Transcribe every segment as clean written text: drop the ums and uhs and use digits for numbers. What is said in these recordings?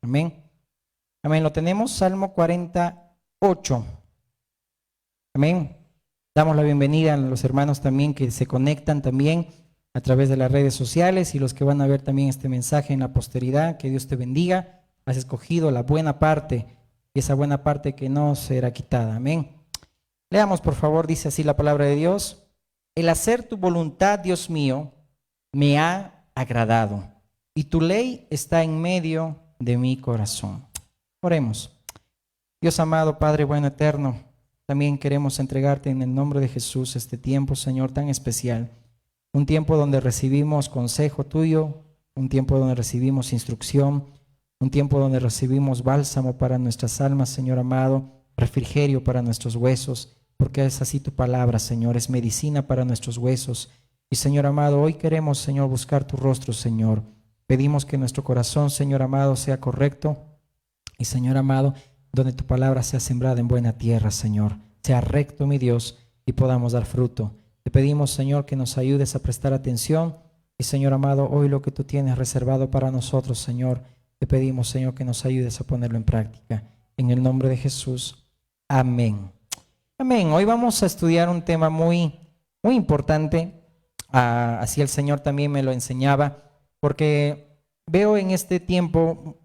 Amén. Amén. Lo tenemos, Salmo 48. Amén. Damos la bienvenida a los hermanos también que se conectan también a través de las redes sociales y los que van a ver también este mensaje en la posteridad. Que Dios te bendiga. Has escogido la buena parte y esa buena parte que no será quitada. Amén. Leamos, por favor, dice así la palabra de Dios. El hacer tu voluntad, Dios mío, me ha agradado, y tu ley está en medio de mi corazón. Oremos. Dios amado, Padre bueno eterno, también queremos entregarte en el nombre de Jesús este tiempo, Señor, tan especial. Un tiempo donde recibimos consejo tuyo, un tiempo donde recibimos instrucción, un tiempo donde recibimos bálsamo para nuestras almas, Señor amado, refrigerio para nuestros huesos, porque es así tu palabra, Señor, es medicina para nuestros huesos. Y Señor amado, hoy queremos, Señor, buscar tu rostro, Señor. Pedimos que nuestro corazón, Señor amado, sea correcto. Y Señor amado, donde tu palabra sea sembrada en buena tierra, Señor. Sea recto, mi Dios, y podamos dar fruto. Te pedimos, Señor, que nos ayudes a prestar atención. Y Señor amado, hoy lo que tú tienes reservado para nosotros, Señor, te pedimos, Señor, que nos ayudes a ponerlo en práctica. En el nombre de Jesús. Amén. Amén. Hoy vamos a estudiar un tema muy importante. Así el Señor también me lo enseñaba, porque veo en este tiempo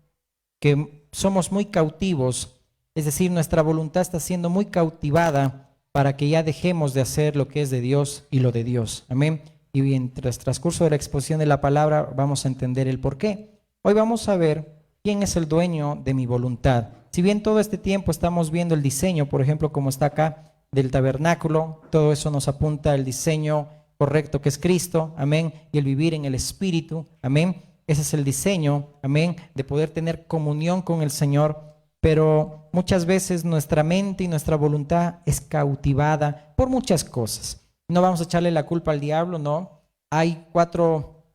que somos muy cautivos, es decir, nuestra voluntad está siendo muy cautivada para que ya dejemos de hacer lo que es de Dios y lo de Dios. Amén. Y mientras transcurso de la exposición de la palabra vamos a entender el por qué. Hoy vamos a ver quién es el dueño de mi voluntad. Si bien todo este tiempo estamos viendo el diseño, por ejemplo, como está acá, del tabernáculo, todo eso nos apunta al diseño correcto que es Cristo, amén, y el vivir en el Espíritu, amén. Ese es el diseño, amén, de poder tener comunión con el Señor, pero muchas veces nuestra mente y nuestra voluntad es cautivada por muchas cosas. No vamos a echarle la culpa al diablo, no. Hay 4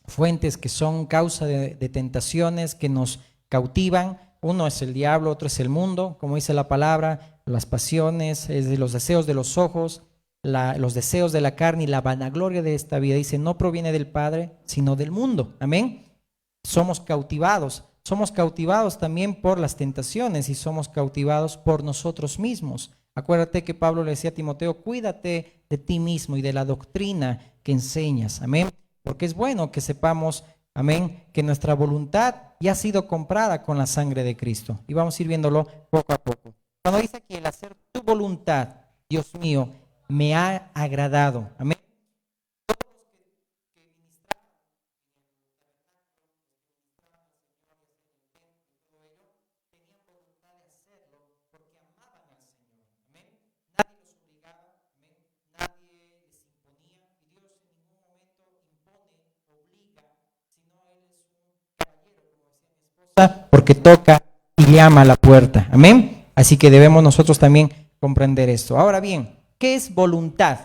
fuentes que son causa de tentaciones que nos cautivan. Uno es el diablo, otro es el mundo, como dice la palabra, las pasiones, es de los deseos de los ojos, los deseos de la carne y la vanagloria de esta vida. Dice, no proviene del Padre, sino del mundo. Amén. Somos cautivados también por las tentaciones y somos cautivados por nosotros mismos. Acuérdate que Pablo le decía a Timoteo, cuídate de ti mismo y de la doctrina que enseñas. Amén. Porque es bueno que sepamos, amén, que nuestra voluntad ya ha sido comprada con la sangre de Cristo. Y vamos a ir viéndolo poco a poco. Cuando dice aquí el hacer tu voluntad, Dios mío, me ha agradado. Amén. Porque toca y llama a la puerta. Amén. Así que debemos nosotros también comprender esto. Ahora bien, ¿qué es voluntad?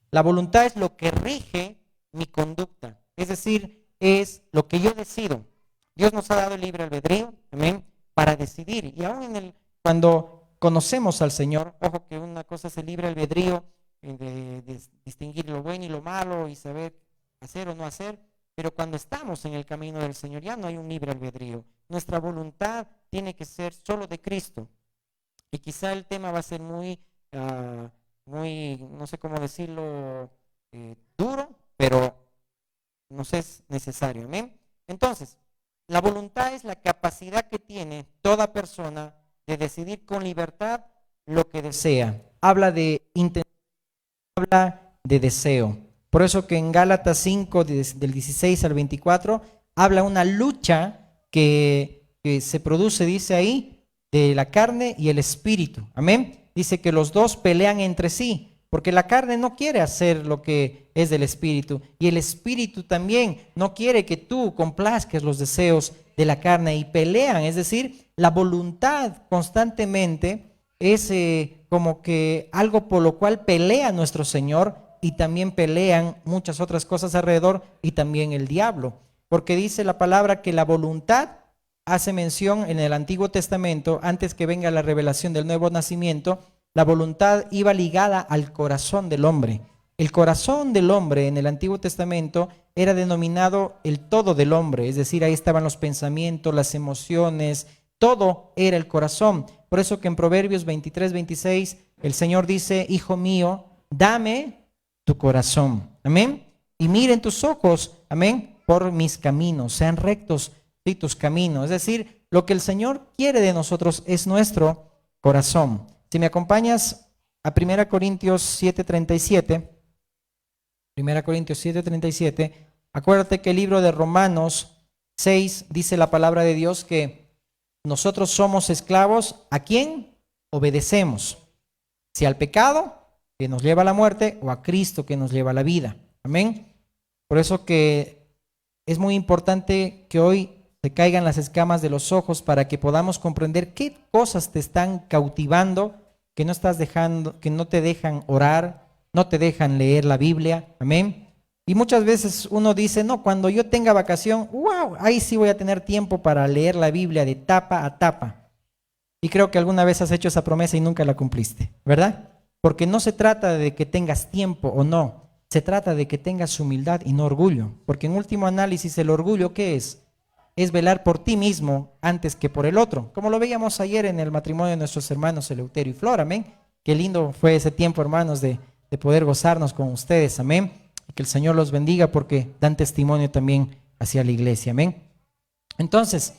La voluntad es lo que rige mi conducta. Es decir, es lo que yo decido. Dios nos ha dado el libre albedrío, amén, para decidir. Y aún cuando conocemos al Señor, ojo que una cosa es el libre albedrío, de distinguir lo bueno y lo malo y saber hacer o no hacer. Pero cuando estamos en el camino del Señor ya no hay un libre albedrío. Nuestra voluntad tiene que ser solo de Cristo. Y quizá el tema va a ser muy, no sé cómo decirlo, duro, pero nos es necesario. ¿Amén? Entonces, la voluntad es la capacidad que tiene toda persona de decidir con libertad lo que desea. Habla de intención, habla de deseo. Por eso que en Gálatas 5, del 16 al 24, habla una lucha que se produce, dice ahí, de la carne y el espíritu. Amén. Dice que los dos pelean entre sí, porque la carne no quiere hacer lo que es del espíritu, y el espíritu también no quiere que tú complazcas los deseos de la carne, y pelean. Es decir, la voluntad constantemente es como que algo por lo cual pelea nuestro Señor, y también pelean muchas otras cosas alrededor, y también el diablo, porque dice la palabra que la voluntad hace mención en el Antiguo Testamento, antes que venga la revelación del nuevo nacimiento, la voluntad iba ligada al corazón del hombre. el corazón del hombre en el Antiguo Testamento era denominado el todo del hombre, es decir, ahí estaban los pensamientos, las emociones, todo era el corazón. Por eso que en Proverbios 23-26 el Señor dice, hijo mío, dame tu corazón, amén, y miren tus ojos, amén, por mis caminos, sean rectos sí, tus caminos. Es decir, lo que el Señor quiere de nosotros es nuestro corazón. Si me acompañas a 1 Corintios 7:37, 1 Corintios 7:37, acuérdate que el libro de Romanos 6 dice la palabra de Dios que nosotros somos esclavos, ¿a quién? Obedecemos. Si al pecado, que nos lleva a la muerte, o a Cristo, que nos lleva a la vida. Amén. Por eso que es muy importante que hoy se caigan las escamas de los ojos para que podamos comprender qué cosas te están cautivando, que no estás dejando, que no te dejan orar, no te dejan leer la Biblia. Amén. Y muchas veces uno dice, no, cuando yo tenga vacación, wow, ahí sí voy a tener tiempo para leer la Biblia de tapa a tapa. Y creo que alguna vez has hecho esa promesa y nunca la cumpliste, ¿verdad? Porque no se trata de que tengas tiempo o no, se trata de que tengas humildad y no orgullo. Porque en último análisis el orgullo, ¿qué es? Es velar por ti mismo antes que por el otro. Como lo veíamos ayer en el matrimonio de nuestros hermanos Eleuterio y Flor, amén. Qué lindo fue ese tiempo, hermanos, de poder gozarnos con ustedes, amén. Y que el Señor los bendiga porque dan testimonio también hacia la iglesia, amén. Entonces,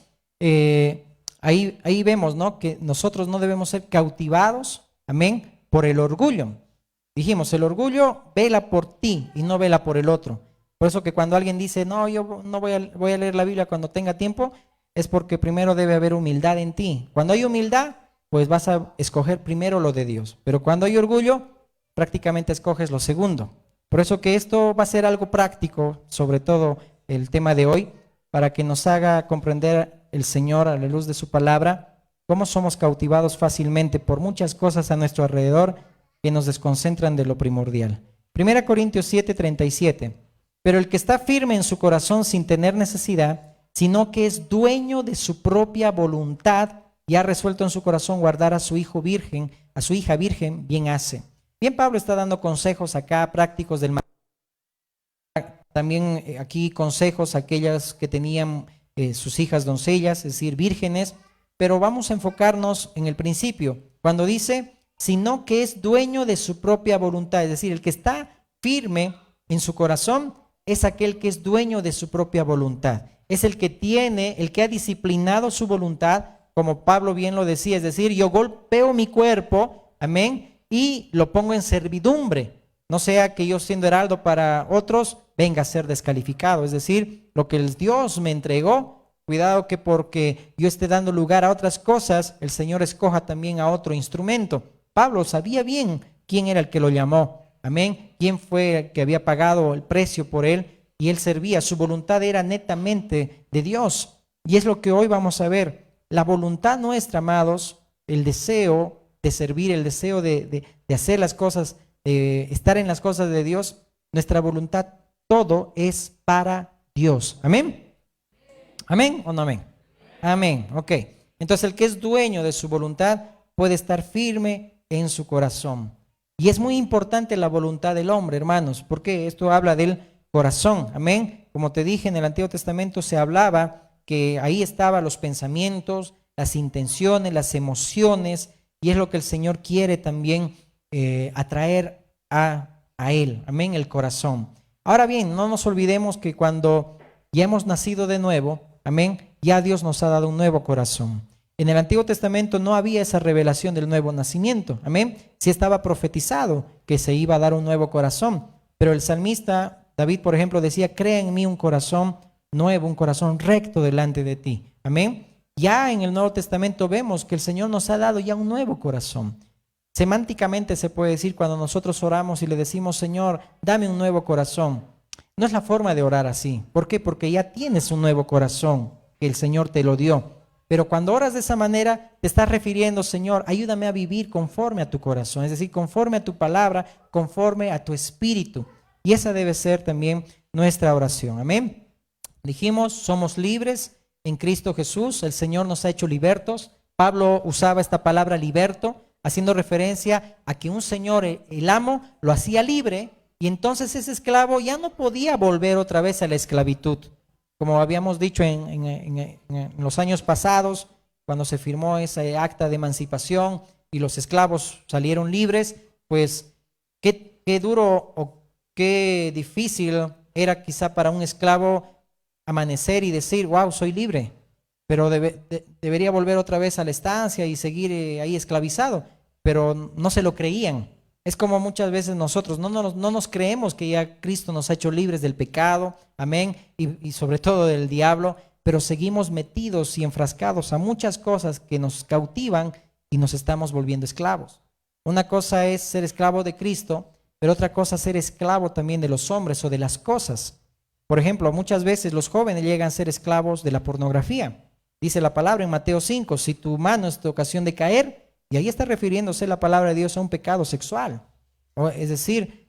ahí vemos, ¿no? Que nosotros no debemos ser cautivados, amén, por el orgullo. Dijimos, el orgullo vela por ti y no vela por el otro. Por eso que cuando alguien dice, no, yo no voy a leer la Biblia cuando tenga tiempo, es porque primero debe haber humildad en ti. Cuando hay humildad, pues vas a escoger primero lo de Dios. Pero cuando hay orgullo, prácticamente escoges lo segundo. Por eso que esto va a ser algo práctico, sobre todo el tema de hoy, para que nos haga comprender el Señor a la luz de su palabra, cómo somos cautivados fácilmente por muchas cosas a nuestro alrededor que nos desconcentran de lo primordial. 1 Corintios 7:37, pero el que está firme en su corazón sin tener necesidad, sino que es dueño de su propia voluntad y ha resuelto en su corazón guardar a su hijo virgen, a su hija virgen, bien hace. Bien, Pablo está dando consejos acá prácticos del matrimonio. También aquí consejos a aquellas que tenían sus hijas doncellas, es decir, vírgenes, pero vamos a enfocarnos en el principio, cuando dice, sino que es dueño de su propia voluntad, es decir, el que está firme en su corazón es aquel que es dueño de su propia voluntad, es el que tiene, el que ha disciplinado su voluntad, como Pablo bien lo decía, es decir, yo golpeo mi cuerpo, amén, y lo pongo en servidumbre, no sea que yo siendo heraldo para otros venga a ser descalificado, es decir, lo que el Dios me entregó, cuidado que porque yo esté dando lugar a otras cosas, el Señor escoja también a otro instrumento. Pablo sabía bien quién era el que lo llamó, amén, quién fue el que había pagado el precio por él y él servía, su voluntad era netamente de Dios y es lo que hoy vamos a ver, la voluntad nuestra, amados, el deseo de servir, el deseo de hacer las cosas, de estar en las cosas de Dios, nuestra voluntad, todo es para Dios. ¿Amén? ¿Amén o no amén? Amén, ok. Entonces el que es dueño de su voluntad puede estar firme en su corazón. Y es muy importante la voluntad del hombre, hermanos, porque esto habla del corazón. Amén. Como te dije, en el Antiguo Testamento se hablaba que ahí estaban los pensamientos, las intenciones, las emociones, y es lo que el Señor quiere también atraer a Él, amén, el corazón. Ahora bien, no nos olvidemos que cuando ya hemos nacido de nuevo, amén, ya Dios nos ha dado un nuevo corazón. En el Antiguo Testamento no había esa revelación del nuevo nacimiento, amén. Sí estaba profetizado que se iba a dar un nuevo corazón, pero el salmista David, por ejemplo, decía, crea en mí un corazón nuevo, un corazón recto delante de ti, amén. Ya en el Nuevo Testamento vemos que el Señor nos ha dado ya un nuevo corazón. Semánticamente se puede decir cuando nosotros oramos y le decimos, Señor, dame un nuevo corazón. No es la forma de orar así. ¿Por qué? Porque ya tienes un nuevo corazón que el Señor te lo dio. Pero cuando oras de esa manera, te estás refiriendo, Señor, ayúdame a vivir conforme a tu corazón. Es decir, conforme a tu palabra, conforme a tu espíritu. Y esa debe ser también nuestra oración. Amén. Dijimos, somos libres en Cristo Jesús, el Señor nos ha hecho libertos. Pablo usaba esta palabra liberto, haciendo referencia a que un señor, el amo, lo hacía libre Y entonces ese esclavo ya no podía volver otra vez a la esclavitud. Como habíamos dicho en los años pasados, cuando se firmó ese acta de emancipación y los esclavos salieron libres, pues qué duro o qué difícil era quizá para un esclavo amanecer y decir, wow, soy libre, pero debería volver otra vez a la estancia y seguir ahí esclavizado, pero no se lo creían. Es como muchas veces nosotros no nos creemos que ya Cristo nos ha hecho libres del pecado, amén, y sobre todo del diablo, pero seguimos metidos y enfrascados a muchas cosas que nos cautivan y nos estamos volviendo esclavos. Una cosa es ser esclavo de Cristo, pero otra cosa es ser esclavo también de los hombres o de las cosas. Por ejemplo, muchas veces los jóvenes llegan a ser esclavos de la pornografía. Dice la palabra en Mateo 5, si tu mano es tu ocasión de caer, y ahí está refiriéndose la palabra de Dios a un pecado sexual. Es decir,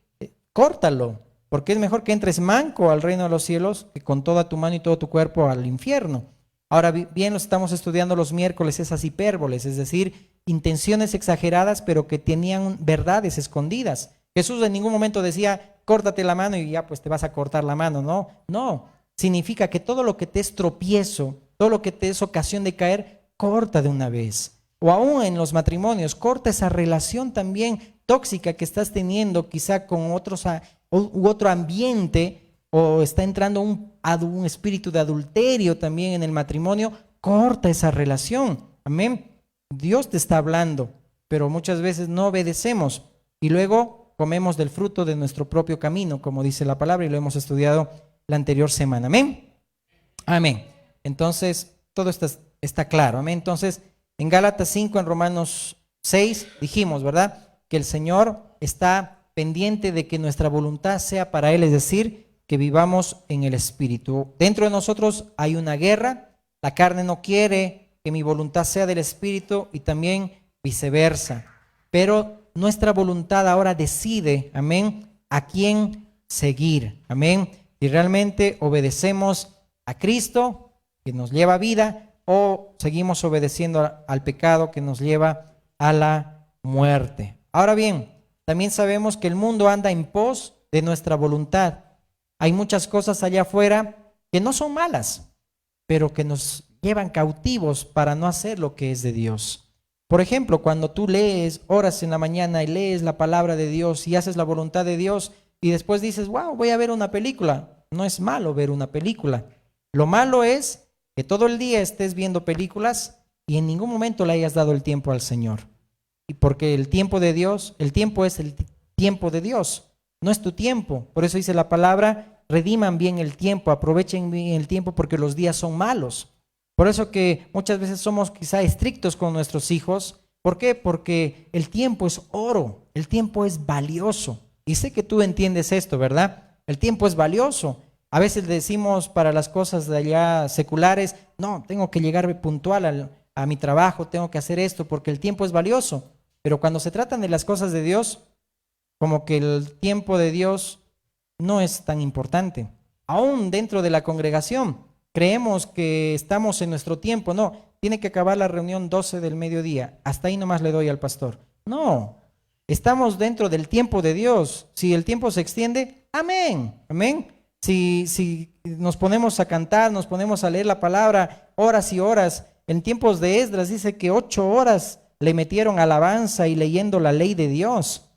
córtalo, porque es mejor que entres manco al reino de los cielos que con toda tu mano y todo tu cuerpo al infierno. Ahora bien, lo estamos estudiando los miércoles, esas hipérboles, es decir, intenciones exageradas, pero que tenían verdades escondidas. Jesús en ningún momento decía, córtate la mano y ya pues te vas a cortar la mano. No, significa que todo lo que te es tropiezo, todo lo que te es ocasión de caer, corta de una vez. O aún en los matrimonios, corta esa relación también tóxica que estás teniendo quizá con otros u otro ambiente, o está entrando un espíritu de adulterio también en el matrimonio, corta esa relación. Amén. Dios te está hablando, pero muchas veces no obedecemos y luego comemos del fruto de nuestro propio camino, como dice la palabra, y lo hemos estudiado la anterior semana. Amén. Amén. Entonces, todo está claro. Amén. Entonces, en Gálatas 5, en Romanos 6, dijimos, ¿verdad?, que el Señor está pendiente de que nuestra voluntad sea para Él, es decir, que vivamos en el Espíritu. Dentro de nosotros hay una guerra, la carne no quiere que mi voluntad sea del Espíritu y también viceversa, pero nuestra voluntad ahora decide, amén, a quién seguir, amén, y realmente obedecemos a Cristo, que nos lleva a vida, o seguimos obedeciendo al pecado que nos lleva a la muerte. Ahora bien, también sabemos que el mundo anda en pos de nuestra voluntad. Hay muchas cosas allá afuera que no son malas, pero que nos llevan cautivos para no hacer lo que es de Dios. Por ejemplo, cuando tú lees, oras en la mañana y lees la palabra de Dios y haces la voluntad de Dios y después dices, wow, voy a ver una película. No es malo ver una película. Lo malo es que todo el día estés viendo películas y en ningún momento le hayas dado el tiempo al Señor. Y porque el tiempo de Dios, el tiempo es el tiempo de Dios, no es tu tiempo. Por eso dice la palabra, rediman bien el tiempo, aprovechen bien el tiempo porque los días son malos. Por eso que muchas veces somos quizá estrictos con nuestros hijos. ¿Por qué? Porque el tiempo es oro, el tiempo es valioso. Y sé que tú entiendes esto, ¿verdad? El tiempo es valioso. A veces decimos para las cosas de allá seculares, no, tengo que llegar puntual a mi trabajo, tengo que hacer esto porque el tiempo es valioso. Pero cuando se tratan de las cosas de Dios, como que el tiempo de Dios no es tan importante. Aún dentro de la congregación, creemos que estamos en nuestro tiempo. No, tiene que acabar la reunión 12 del mediodía. Hasta ahí nomás le doy al pastor. No, estamos dentro del tiempo de Dios. Si el tiempo se extiende, amén, amén. Si nos ponemos a cantar, nos ponemos a leer la palabra horas y horas, en tiempos de Esdras dice que 8 horas le metieron alabanza y leyendo la ley de Dios.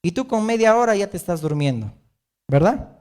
Y tú con media hora ya te estás durmiendo, ¿verdad?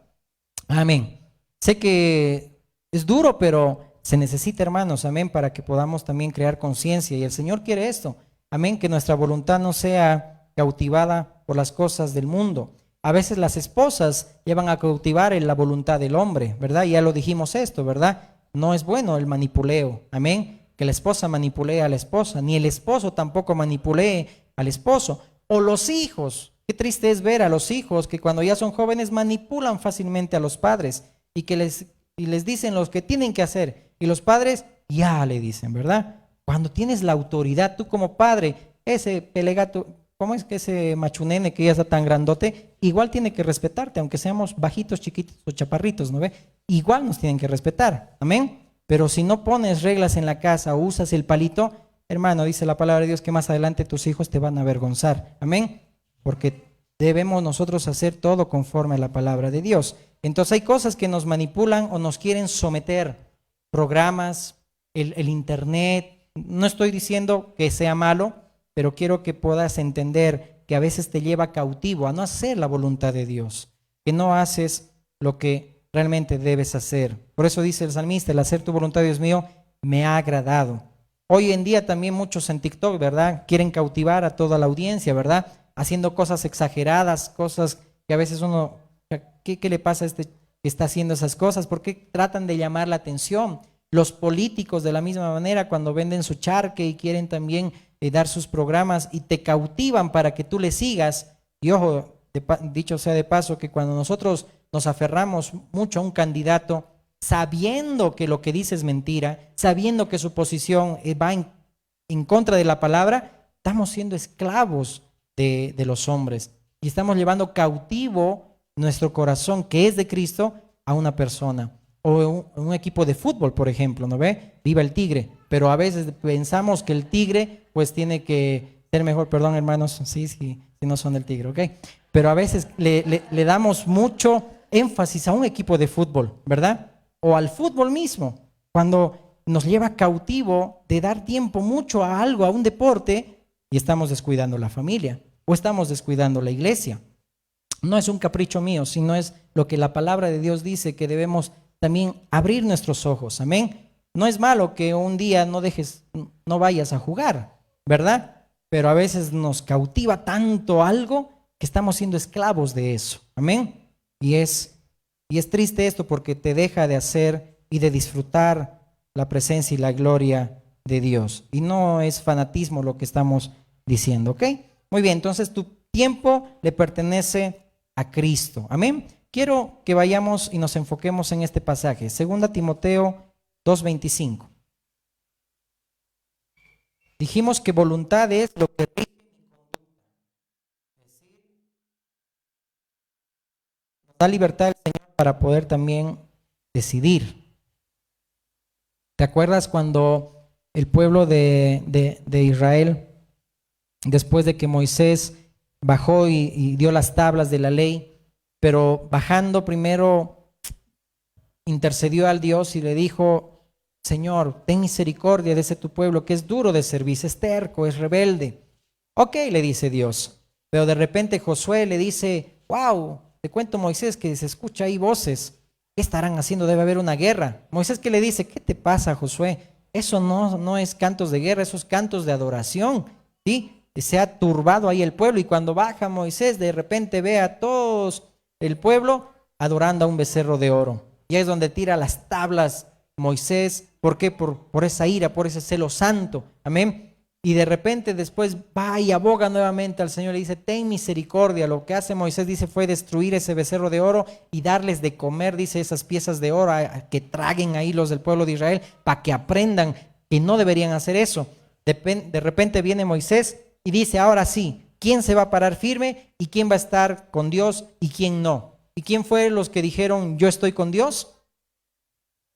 Amén. Sé que es duro, pero se necesita, hermanos, amén, para que podamos también crear conciencia. Y el Señor quiere esto, amén, que nuestra voluntad no sea cautivada por las cosas del mundo. A veces las esposas llevan a cautivar en la voluntad del hombre, ¿verdad? Ya lo dijimos esto, ¿verdad? No es bueno el manipuleo, amén, que la esposa manipulee a la esposa, ni el esposo tampoco manipulee al esposo. O los hijos, qué triste es ver a los hijos que cuando ya son jóvenes manipulan fácilmente a los padres y que les dicen lo que tienen que hacer y los padres ya le dicen, ¿verdad? Cuando tienes la autoridad, tú como padre, ese pelegato, ¿cómo es que ese machunene que ya está tan grandote? Igual tiene que respetarte, aunque seamos bajitos, chiquitos o chaparritos, ¿no ve? Igual nos tienen que respetar, amén. Pero si no pones reglas en la casa o usas el palito, hermano, dice la palabra de Dios que más adelante tus hijos te van a avergonzar, amén. Porque debemos nosotros hacer todo conforme a la palabra de Dios. Entonces hay cosas que nos manipulan o nos quieren someter, programas, el internet. No estoy diciendo que sea malo, pero quiero que puedas entender que a veces te lleva cautivo a no hacer la voluntad de Dios, que no haces lo que realmente debes hacer. Por eso dice el salmista, el hacer tu voluntad, Dios mío, me ha agradado. Hoy en día también muchos en TikTok, ¿verdad? Quieren cautivar a toda la audiencia, ¿verdad? Haciendo cosas exageradas, cosas que a veces uno, ¿qué le pasa a este que está haciendo esas cosas? ¿Por qué tratan de llamar la atención? Los políticos de la misma manera cuando venden su charque y quieren también dar sus programas y te cautivan para que tú le sigas. Y ojo, dicho sea de paso, que cuando nosotros nos aferramos mucho a un candidato, sabiendo que lo que dice es mentira, sabiendo que su posición va en contra de la palabra, estamos siendo esclavos de los hombres y estamos llevando cautivo nuestro corazón, que es de Cristo, a una persona. O un equipo de fútbol, por ejemplo, ¿no ve? Viva el Tigre, pero a veces pensamos que el Tigre pues tiene que ser mejor, perdón hermanos, si no son del Tigre, ¿ok? Pero a veces le damos mucho énfasis a un equipo de fútbol, ¿verdad? O al fútbol mismo, cuando nos lleva cautivo de dar tiempo mucho a algo, a un deporte, y estamos descuidando la familia, o estamos descuidando la iglesia. No es un capricho mío, sino es lo que la palabra de Dios dice, que debemos también abrir nuestros ojos, amén. No es malo que un día no vayas a jugar, ¿verdad? Pero a veces nos cautiva tanto algo que estamos siendo esclavos de eso, amén. Y es triste esto porque te deja de hacer y de disfrutar la presencia y la gloria de Dios. Y no es fanatismo lo que estamos diciendo, ¿ok? Muy bien, entonces tu tiempo le pertenece a Cristo, amén. Quiero que vayamos y nos enfoquemos en este pasaje, 2 Timoteo 2:25. Dijimos que voluntad es lo que nos da libertad el Señor para poder también decidir. ¿Te acuerdas cuando el pueblo de Israel, después de que Moisés bajó y dio las tablas de la ley, pero bajando primero intercedió al Dios y le dijo: Señor, ten misericordia de ese tu pueblo que es duro de servicio, es terco, es rebelde? Ok, le dice Dios, pero de repente Josué le dice: wow, te cuento Moisés que se escucha ahí voces, ¿qué estarán haciendo? Debe haber una guerra. Moisés, ¿qué le dice? ¿Qué te pasa, Josué? Eso no es cantos de guerra, eso es cantos de adoración, ¿sí? Se ha turbado ahí el pueblo, y cuando baja Moisés de repente ve a todos el pueblo adorando a un becerro de oro. Y es donde tira las tablas Moisés. ¿Por qué? Por esa ira, por ese celo santo. Amén. Y de repente después va y aboga nuevamente al Señor y dice: ten misericordia. Lo que hace Moisés, dice, fue destruir ese becerro de oro y darles de comer, dice, esas piezas de oro, a que traguen ahí los del pueblo de Israel, para que aprendan que no deberían hacer eso. De repente viene Moisés y dice: ahora sí, ¿quién se va a parar firme y quién va a estar con Dios y quién no? ¿Y quién fue los que dijeron: yo estoy con Dios?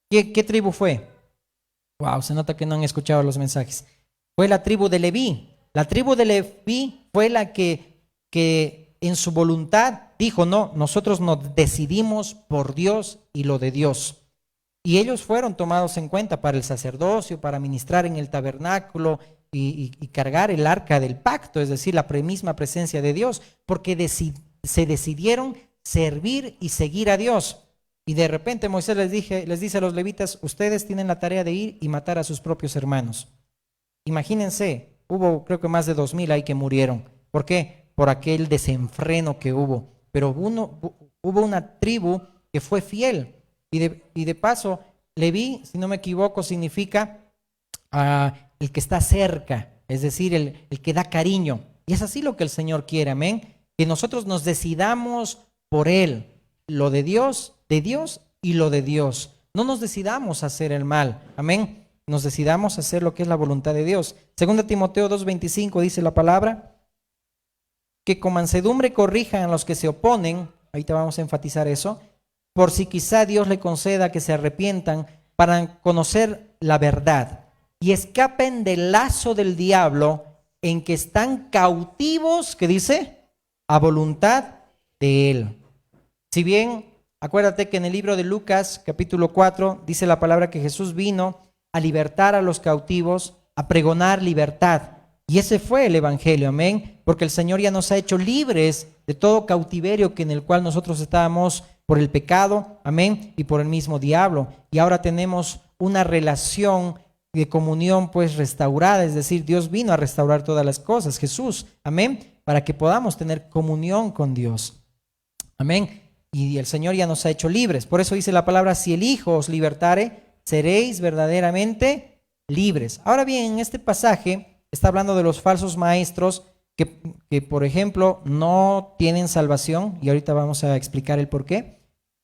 ¿Qué tribu fue? Wow, se nota que no han escuchado los mensajes. Fue la tribu de Leví. La tribu de Leví fue la que en su voluntad dijo: no, nosotros nos decidimos por Dios y lo de Dios. Y ellos fueron tomados en cuenta para el sacerdocio, para ministrar en el tabernáculo y cargar el arca del pacto, es decir, la misma presencia de Dios, porque se decidieron servir y seguir a Dios. Y de repente Moisés les dice a los levitas: ustedes tienen la tarea de ir y matar a sus propios hermanos. Imagínense, hubo creo que más de 2000 ahí que murieron. ¿Por qué? Por aquel desenfreno que hubo. Pero hubo una tribu que fue fiel. Y de paso, Leví, si no me equivoco, significa el que está cerca, es decir, el que da cariño. Y es así lo que el Señor quiere, amén. Que nosotros nos decidamos por Él, lo de Dios y lo de Dios. No nos decidamos a hacer el mal, amén. Nos decidamos a hacer lo que es la voluntad de Dios. 2 Timoteo 2:25 dice la palabra: que con mansedumbre corrijan a los que se oponen. Ahí te vamos a enfatizar eso, por si quizá Dios le conceda que se arrepientan para conocer la verdad y escapen del lazo del diablo en que están cautivos, ¿qué dice? a voluntad de Él. Si bien, acuérdate que en el libro de Lucas, capítulo 4, dice la palabra que Jesús vino a libertar a los cautivos, a pregonar libertad. Y ese fue el evangelio, amén, porque el Señor ya nos ha hecho libres de todo cautiverio que en el cual nosotros estábamos por el pecado, amén, y por el mismo diablo. Y ahora tenemos una relación de comunión pues restaurada, es decir, Dios vino a restaurar todas las cosas, Jesús, amén, para que podamos tener comunión con Dios, amén. Y el Señor ya nos ha hecho libres. Por eso dice la palabra, si el Hijo os libertare, seréis verdaderamente libres. Ahora bien, en este pasaje está hablando de los falsos maestros que, por ejemplo, no tienen salvación, y ahorita vamos a explicar el por qué.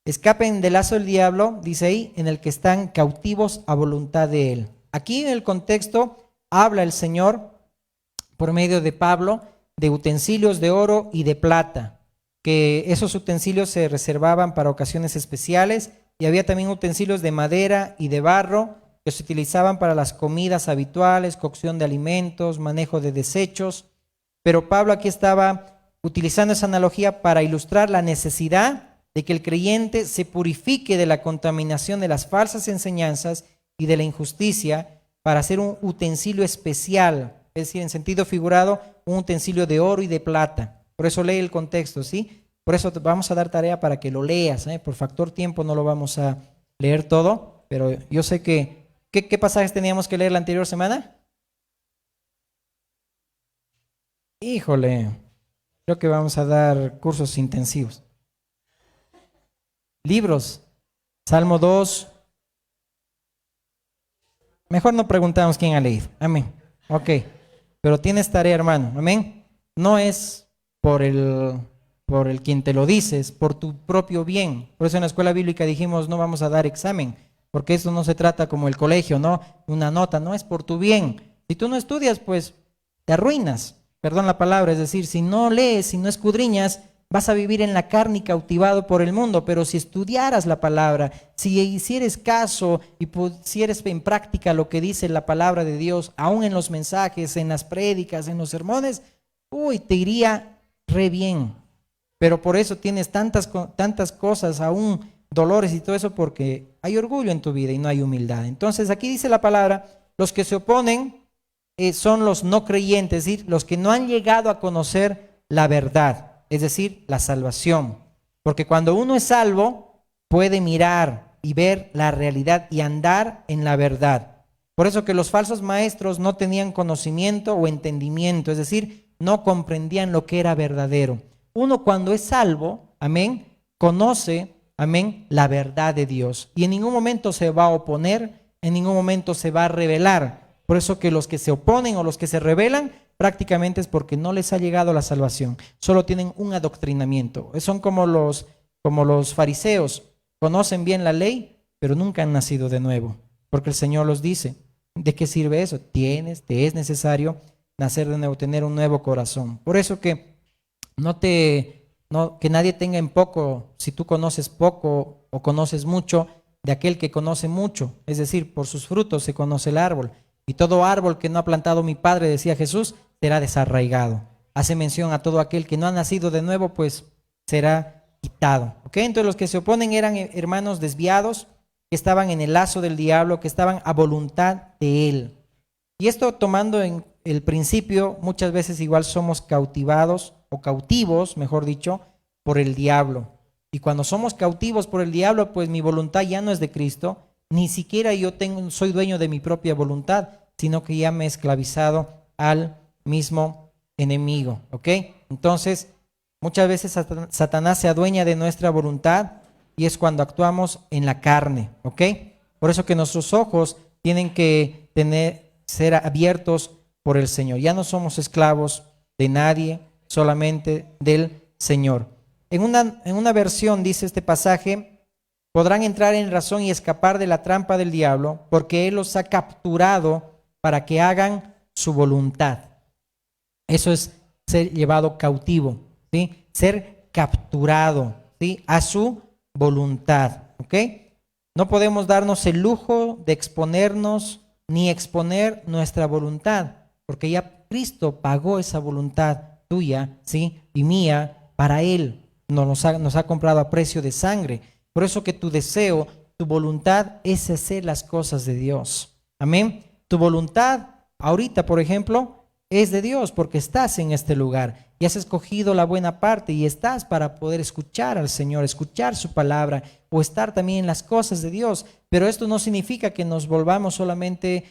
Escapen del lazo del diablo, dice ahí, en el que están cautivos a voluntad de Él. Aquí en el contexto habla el Señor, por medio de Pablo, de utensilios de oro y de plata, que esos utensilios se reservaban para ocasiones especiales, y había también utensilios de madera y de barro, que se utilizaban para las comidas habituales, cocción de alimentos, manejo de desechos. Pero Pablo aquí estaba utilizando esa analogía para ilustrar la necesidad de que el creyente se purifique de la contaminación de las falsas enseñanzas y de la injusticia para hacer un utensilio especial, es decir, en sentido figurado, un utensilio de oro y de plata. Por eso lee el contexto, ¿sí? Por eso te vamos a dar tarea para que lo leas, ¿eh? Por factor tiempo no lo vamos a leer todo, pero yo sé que ¿Qué pasajes teníamos que leer la anterior semana? Híjole, creo que vamos a dar cursos intensivos. Libros, Salmo 2. Mejor no preguntamos quién ha leído. Amén. Ok, pero tienes tarea, hermano. Amén. No es por el quien te lo dice, es por tu propio bien. Por eso en la escuela bíblica dijimos no vamos a dar examen. Porque eso no se trata como el colegio, ¿no? Una nota, no es por tu bien. Si tú no estudias, pues te arruinas, perdón la palabra, es decir, si no lees, si no escudriñas, vas a vivir en la carne y cautivado por el mundo. Pero si estudiaras la palabra, si hicieres caso y pusieres en práctica lo que dice la palabra de Dios, aún en los mensajes, en las prédicas, en los sermones, te iría re bien. Pero por eso tienes tantas cosas aún, dolores y todo eso, porque hay orgullo en tu vida y no hay humildad. Entonces aquí dice la palabra, los que se oponen son los no creyentes, es decir, los que no han llegado a conocer la verdad, es decir, la salvación. Porque cuando uno es salvo, puede mirar y ver la realidad y andar en la verdad. Por eso que los falsos maestros no tenían conocimiento o entendimiento, es decir, no comprendían lo que era verdadero. Uno cuando es salvo, amén, conoce, amén, la verdad de Dios. Y en ningún momento se va a oponer, en ningún momento se va a rebelar. Por eso que los que se oponen o los que se rebelan, prácticamente es porque no les ha llegado la salvación. Solo tienen un adoctrinamiento. Son como los fariseos. Conocen bien la ley, pero nunca han nacido de nuevo. Porque el Señor los dice, ¿de qué sirve eso? Te es necesario nacer de nuevo, tener un nuevo corazón. Por eso que que nadie tenga en poco, si tú conoces poco o conoces mucho, de aquel que conoce mucho. Es decir, por sus frutos se conoce el árbol. Y todo árbol que no ha plantado mi Padre, decía Jesús, será desarraigado. Hace mención a todo aquel que no ha nacido de nuevo, pues será quitado. ¿Ok? Entonces los que se oponen eran hermanos desviados, que estaban en el lazo del diablo, que estaban a voluntad de él. Y esto tomando en el principio, muchas veces igual somos cautivados o cautivos, mejor dicho, por el diablo. Y cuando somos cautivos por el diablo, pues mi voluntad ya no es de Cristo, ni siquiera yo soy dueño de mi propia voluntad, sino que ya me he esclavizado al mismo enemigo, ¿ok? Entonces, muchas veces Satanás se adueña de nuestra voluntad y es cuando actuamos en la carne, ¿ok? Por eso que nuestros ojos tienen que ser abiertos por el Señor. Ya no somos esclavos de nadie, solamente del Señor. En una versión dice este pasaje, podrán entrar en razón y escapar de la trampa del diablo, porque Él los ha capturado para que hagan su voluntad. Eso es ser llevado cautivo, ¿sí? Ser capturado, ¿sí? A su voluntad, ¿ok? No podemos darnos el lujo de exponernos ni exponer nuestra voluntad, porque ya Cristo pagó esa voluntad tuya, ¿sí? Y mía, para Él. Nos ha comprado a precio de sangre. Por eso que tu deseo, tu voluntad es hacer las cosas de Dios. Amén. Tu voluntad ahorita, por ejemplo, es de Dios porque estás en este lugar y has escogido la buena parte y estás para poder escuchar al Señor, escuchar su palabra o estar también en las cosas de Dios. Pero esto no significa que nos volvamos solamente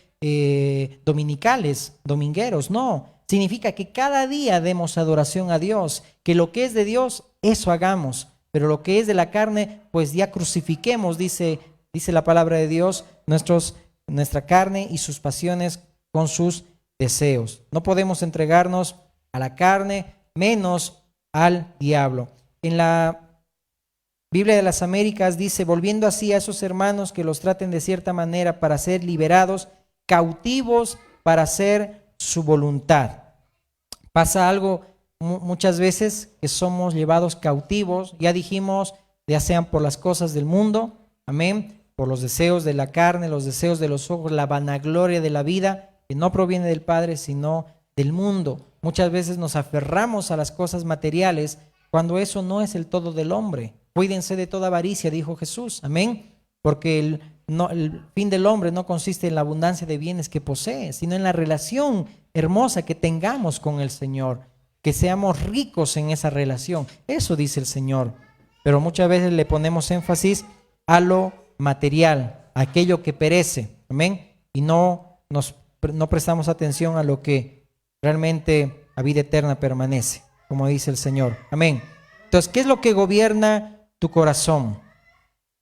dominicales, domingueros, no. Significa que cada día demos adoración a Dios, que lo que es de Dios, eso hagamos. Pero lo que es de la carne, pues ya crucifiquemos, dice la palabra de Dios, nuestra carne y sus pasiones con sus deseos. No podemos entregarnos a la carne, menos al diablo. En la Biblia de las Américas dice, volviendo así a esos hermanos que los traten de cierta manera para ser liberados, cautivos para hacer su voluntad. Pasa algo muchas veces que somos llevados cautivos, ya dijimos, ya sean por las cosas del mundo, amén, por los deseos de la carne, los deseos de los ojos, la vanagloria de la vida, que no proviene del Padre, sino del mundo. Muchas veces nos aferramos a las cosas materiales cuando eso no es el todo del hombre. Cuídense de toda avaricia, dijo Jesús, amén, porque el fin del hombre no consiste en la abundancia de bienes que posee, sino en la relación hermosa que tengamos con el Señor, que seamos ricos en esa relación. Eso dice el Señor. Pero muchas veces le ponemos énfasis a lo material, a aquello que perece, amén, y no prestamos atención a lo que realmente a vida eterna permanece, como dice el Señor, amén. Entonces, ¿qué es lo que gobierna tu corazón?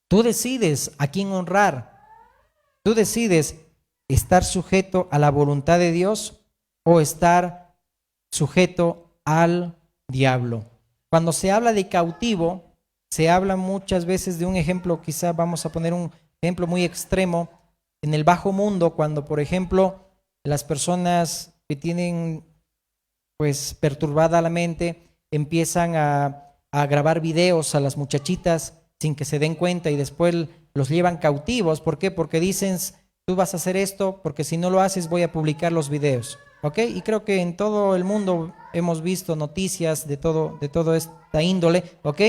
Tú decides a quién honrar. Tú decides estar sujeto a la voluntad de Dios o estar sujeto al diablo. Cuando se habla de cautivo, se habla muchas veces de un ejemplo, quizá vamos a poner un ejemplo muy extremo, en el bajo mundo, cuando por ejemplo las personas que tienen pues perturbada la mente empiezan a grabar videos a las muchachitas sin que se den cuenta y después los llevan cautivos. ¿Por qué? Porque dicen, tú vas a hacer esto, porque si no lo haces voy a publicar los videos. ¿Ok? Y creo que en todo el mundo hemos visto noticias de todo esta índole. ¿Ok?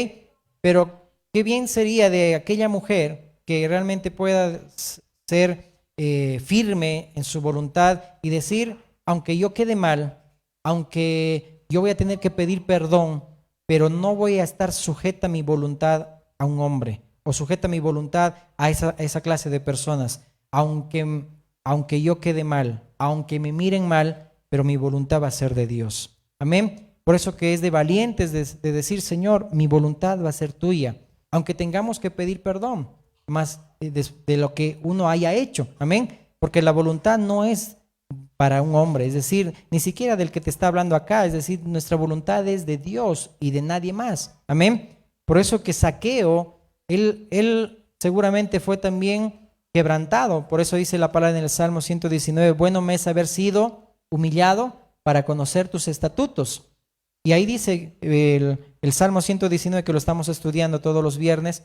Pero qué bien sería de aquella mujer que realmente pueda ser firme en su voluntad y decir, aunque yo quede mal, aunque yo voy a tener que pedir perdón, pero no voy a estar sujeta a mi voluntad a un hombre o sujeta mi voluntad a esa clase de personas, aunque yo quede mal, aunque me miren mal, pero mi voluntad va a ser de Dios. Amén. Por eso que es de valientes de decir, Señor, mi voluntad va a ser tuya, aunque tengamos que pedir perdón más de lo que uno haya hecho. Amén. Porque la voluntad no es para un hombre, es decir, ni siquiera del que te está hablando acá, es decir, nuestra voluntad es de Dios y de nadie más. Amén. Por eso que Zaqueo, él seguramente fue también quebrantado. Por eso dice la palabra en el Salmo 119, bueno me es haber sido humillado para conocer tus estatutos. Y ahí dice el Salmo 119, que lo estamos estudiando todos los viernes,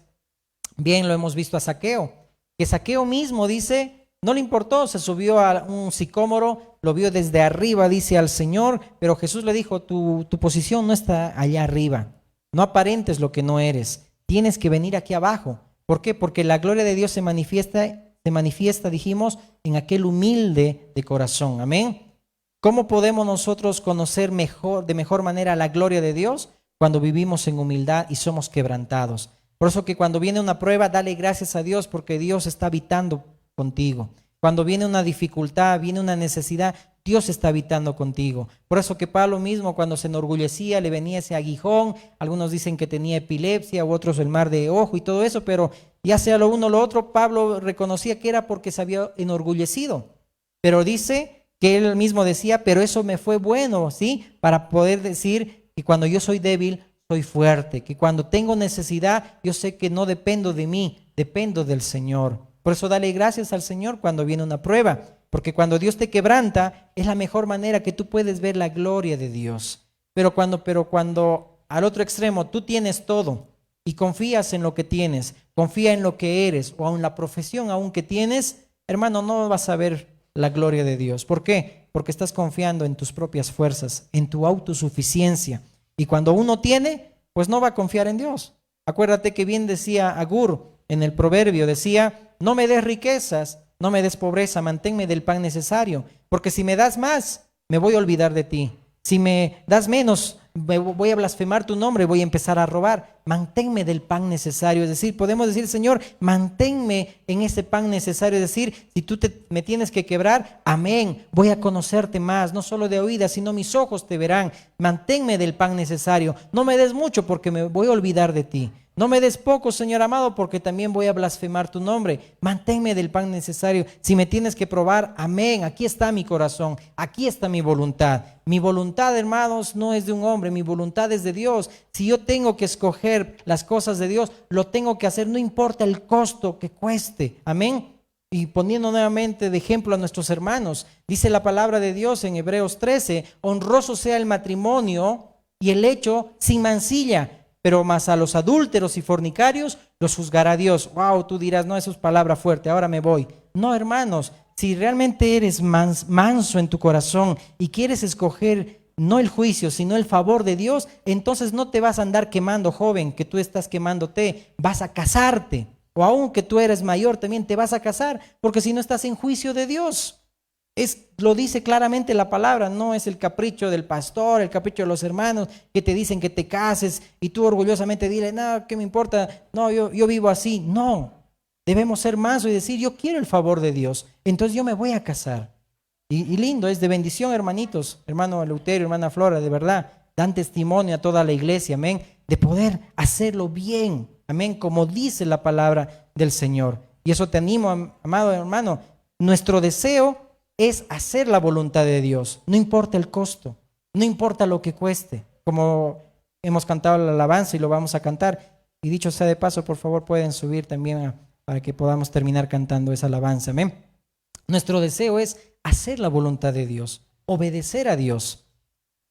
bien lo hemos visto a Zaqueo, que Zaqueo mismo dice, no le importó, se subió a un sicómoro, lo vio desde arriba, dice al Señor, pero Jesús le dijo, tu posición no está allá arriba. No aparentes lo que no eres. Tienes que venir aquí abajo. ¿Por qué? Porque la gloria de Dios se manifiesta, dijimos, en aquel humilde de corazón. Amén. ¿Cómo podemos nosotros conocer de mejor manera la gloria de Dios? Cuando vivimos en humildad y somos quebrantados. Por eso que cuando viene una prueba, dale gracias a Dios porque Dios está habitando contigo. Cuando viene una dificultad, viene una necesidad, Dios está habitando contigo. Por eso que Pablo mismo cuando se enorgullecía le venía ese aguijón, algunos dicen que tenía epilepsia u otros el mar de ojo y todo eso, pero ya sea lo uno o lo otro, Pablo reconocía que era porque se había enorgullecido. Pero dice que él mismo decía, pero eso me fue bueno, ¿sí? Para poder decir que cuando yo soy débil, soy fuerte, que cuando tengo necesidad, yo sé que no dependo de mí, dependo del Señor. Por eso dale gracias al Señor cuando viene una prueba, porque cuando Dios te quebranta es la mejor manera que tú puedes ver la gloria de Dios. Pero cuando al otro extremo tú tienes todo y confías en lo que tienes, confía en lo que eres o en la profesión aún que tienes, hermano, no vas a ver la gloria de Dios. ¿Por qué? Porque estás confiando en tus propias fuerzas, en tu autosuficiencia. Y cuando uno tiene, pues no va a confiar en Dios. Acuérdate que bien decía Agur en el proverbio, decía, no me des riquezas, no me des pobreza, manténme del pan necesario, porque si me das más, me voy a olvidar de ti. Si me das menos, voy a blasfemar tu nombre, voy a empezar a robar. Manténme del pan necesario. Es decir, podemos decir, Señor, manténme en ese pan necesario. Es decir, si tú me tienes que quebrar, amén, voy a conocerte más, no solo de oídas, sino mis ojos te verán. Manténme del pan necesario. No me des mucho porque me voy a olvidar de ti. No me des poco, Señor amado, porque también voy a blasfemar tu nombre. Manténme del pan necesario. Si me tienes que probar, amén. Aquí está mi corazón, aquí está mi voluntad. Mi voluntad, hermanos, no es de un hombre, mi voluntad es de Dios. Si yo tengo que escoger las cosas de Dios, lo tengo que hacer, no importa el costo que cueste. Amén. Y poniendo nuevamente de ejemplo a nuestros hermanos, dice la palabra de Dios en Hebreos 13, honroso sea el matrimonio y el hecho sin mancilla, pero más a los adúlteros y fornicarios los juzgará Dios. Wow, tú dirás, no, eso es palabra fuerte, ahora me voy. No, hermanos, si realmente eres manso en tu corazón y quieres escoger no el juicio, sino el favor de Dios, entonces no te vas a andar quemando, joven, que tú estás quemándote, vas a casarte. O aun que tú eres mayor, también te vas a casar, porque si no estás en juicio de Dios. Lo dice claramente la palabra, no es el capricho del pastor, el capricho de los hermanos que te dicen que te cases y tú orgullosamente dile, no, ¿qué me importa? No, yo vivo así. No, debemos ser mansos y decir, yo quiero el favor de Dios, entonces yo me voy a casar. Y lindo, es de bendición, hermanitos, hermano Eleuterio, hermana Flora, de verdad, dan testimonio a toda la iglesia, amén, de poder hacerlo bien, amén, como dice la palabra del Señor. Y eso te animo, amado hermano, nuestro deseo es hacer la voluntad de Dios, no importa el costo, no importa lo que cueste, como hemos cantado la alabanza y lo vamos a cantar. Y dicho sea de paso, por favor pueden subir también para que podamos terminar cantando esa alabanza. Amén. Nuestro deseo es hacer la voluntad de Dios, obedecer a Dios.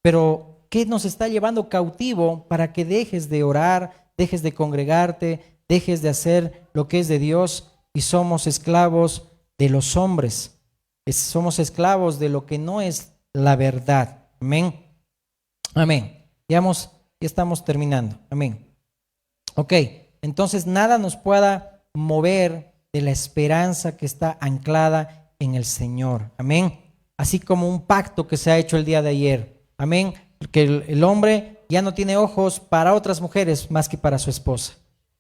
Pero ¿qué nos está llevando cautivo para que dejes de orar, dejes de congregarte, dejes de hacer lo que es de Dios y somos esclavos de los hombres? Somos esclavos de lo que no es la verdad. Amén. Amén. Ya estamos terminando. Amén. Ok, entonces nada nos pueda mover de la esperanza que está anclada en el Señor. Amén. Así como un pacto que se ha hecho el día de ayer. Amén. Que el hombre ya no tiene ojos para otras mujeres más que para su esposa.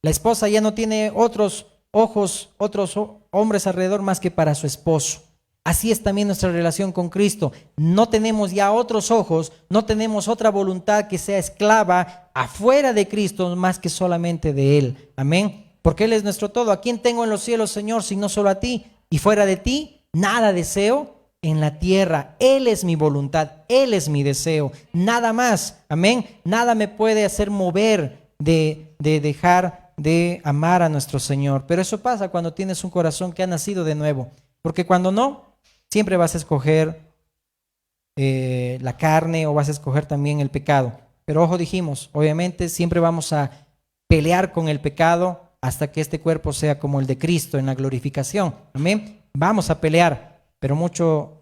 La esposa ya no tiene otros ojos, otros hombres alrededor más que para su esposo. Así es también nuestra relación con Cristo. No tenemos ya otros ojos, no tenemos otra voluntad que sea esclava afuera de Cristo más que solamente de Él. Amén. Porque Él es nuestro todo. ¿A quién tengo en los cielos, Señor, sino solo a ti? Y fuera de ti, nada deseo en la tierra. Él es mi voluntad, Él es mi deseo. Nada más. Amén. Nada me puede hacer mover de dejar de amar a nuestro Señor. Pero eso pasa cuando tienes un corazón que ha nacido de nuevo. Porque cuando no, siempre vas a escoger la carne o vas a escoger también el pecado. Pero ojo, dijimos, obviamente siempre vamos a pelear con el pecado hasta que este cuerpo sea como el de Cristo en la glorificación. Amén. Vamos a pelear, pero mucho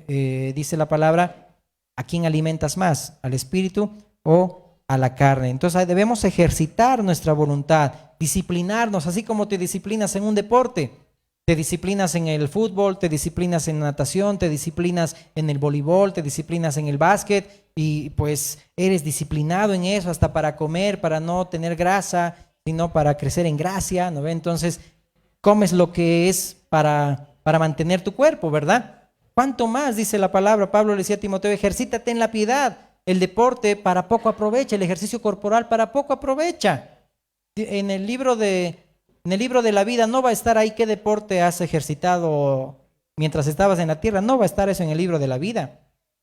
dice la palabra, ¿a quién alimentas más? ¿Al espíritu o a la carne? Entonces debemos ejercitar nuestra voluntad, disciplinarnos, así como te disciplinas en un deporte. Te disciplinas en el fútbol, te disciplinas en natación, te disciplinas en el voleibol, te disciplinas en el básquet y pues eres disciplinado en eso hasta para comer, para no tener grasa, sino para crecer en gracia, ¿no ve? Entonces comes lo que es para mantener tu cuerpo, ¿verdad? ¿Cuánto más dice la palabra? Pablo le decía a Timoteo, ejercítate en la piedad. El deporte para poco aprovecha, el ejercicio corporal para poco aprovecha. En el libro de la vida no va a estar ahí qué deporte has ejercitado mientras estabas en la tierra. No va a estar eso en el libro de la vida.